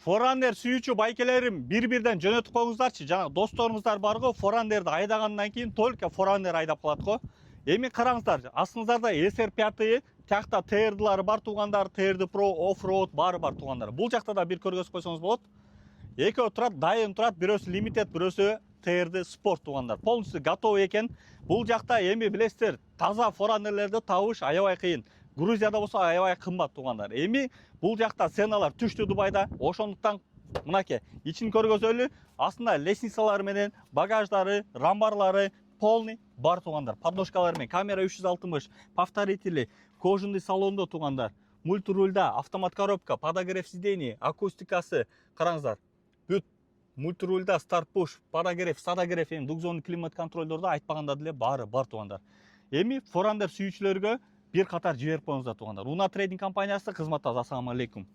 Forandер сүйүүчү байкелерим, бир-бирден жөнөтүп коюңуздарчы. Жана досторуңуздар бар го, Forandерди айдагандан кийин только Forandер айдап калат го. Эми караңыздар, астыңыздарда SR5, тиякта TR-дылары бар туугандар, TR Pro, Offroad баары бар туугандар. Бул жакта да бир көргөзүп койсоңуз болот. Экөө турат, дайын турат, бирөөсү Limited, бирөөсү TR Sport туугандар. Полностью готовый экен. Бул жакта эми билесиздер, таза Forandерлерди табыш аябай кыйын. Грузияда болсо аябай кымбат туугандар. Эми бул жакта ценалар түштү Дубайда. Ошондуктан мынакей ичин көргөзөлү. Астында лестницалары менен, багаждары, рамбарлары полный бар туугандар. Подножкалары менен, камера 360, повторители, кожаный салондо туугандар. Мультирульда, автомат коробка, подогрев сидений, акустикасы. Караңыздар. Бүт мультирульда старт push, подогрев, садогрев, двухзонный климат контролдордо айтпаганда деле баары бар туугандар. Эми Forandер сүйүүчүлөргө бир катар жиберип коюңуздар туугандар. Уна трейдинг компаниясы кызматта. Ассаламу алейкум.